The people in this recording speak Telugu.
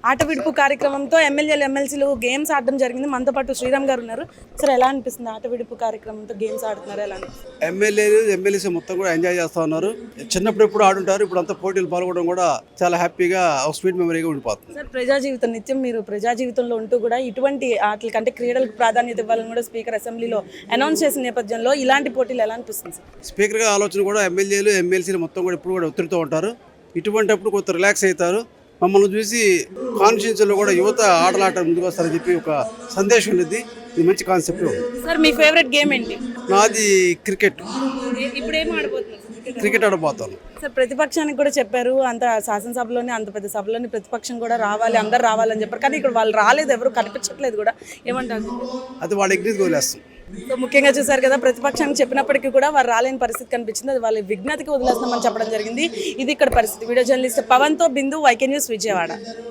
ఆట విడుపు కార్యక్రమంతో ఎమ్మెల్యేలు ఎమ్మెల్సీలు గేమ్స్ ఆడడం జరిగింది. మనతో పాటు శ్రీరామ్ గారు ఉన్నారు. సార్ ఎలా అనిపిస్తుంది ఆట విడుపు కార్యక్రమంతో గేమ్స్ ఆడుతున్నారు ఎలా అనిపిస్తుంది? ఎమ్మెల్యేలు ఎమ్మెల్యేస్ మొత్తం కూడా ఎంజాయ్ చేస్తూ ఉన్నారు. చిన్నప్పుడు ఎప్పుడు ఆడుంటారు, ఇప్పుడు అంతా పోటీలు పాల్గొనడం కూడా చాలా హ్యాపీగా ఒక స్వీట్ మెమరీగా ఉండిపోతుంది. సార్ ప్రజా జీవితం నిత్యం మీరు ప్రజా జీవితంలో ఉంటూ కూడా ఇటువంటి ఆటల కంటే క్రీడలకు ప్రాధాన్యత ఇవ్వాలని కూడా స్పీకర్ అసెంబ్లీలో అనౌన్స్ చేసిన నేపథ్యంలో ఇలాంటి పోటీలు ఎలా అనిపిస్తుంది సార్? స్పీకర్గా ఆలోచన కూడా ఎమ్మెల్యేలు ఎమ్మెల్సీలు మొత్తం కూడా ఎప్పుడు కూడా ఒత్తిడితో ఉంటారు. ఇటువంటిప్పుడు కొంత రిలాక్స్ అవుతారు. మమ్మల్ని చూసి కాన్స్టిట్యూన్సీలో కూడా యువత ఆటలాట ముందుకు వస్తారని చెప్పి ఒక సందేశం ఉంది. ఇది మంచి కాన్సెప్ట్. సార్ మీ ఫేవరెట్ గేమ్ ఏంటి? నాది క్రికెట్. ఇప్పుడు ఏం ఆడబోతున్నారు? క్రికెట్ ఆడబోతాను. సార్ ప్రతిపక్షానికి కూడా చెప్పారు, అంత శాసనసభలోని అంత పెద్ద సభలోని ప్రతిపక్షం కూడా రావాలి, అందరు రావాలని చెప్పారు. కానీ ఇక్కడ వాళ్ళు రాలేదు, ఎవరు కనిపించట్లేదు కూడా. ఏమంటారు? అది వాళ్ళ ఎగ్రీకి వదిలేస్తాం. సో ముఖ్యంగా చూసారు కదా, ప్రతిపక్షానికి చెప్పినప్పటికీ కూడా వారు రాలేని పరిస్థితి కనిపించింది. అది వాళ్ళ విజ్ఞతకి వదిలేస్తామని చెప్పడం జరిగింది. ఇది ఇక్కడ పరిస్థితి. వీడియో జర్నలిస్ట్ పవన్తో బిందు, వైకే న్యూస్, విజయవాడ.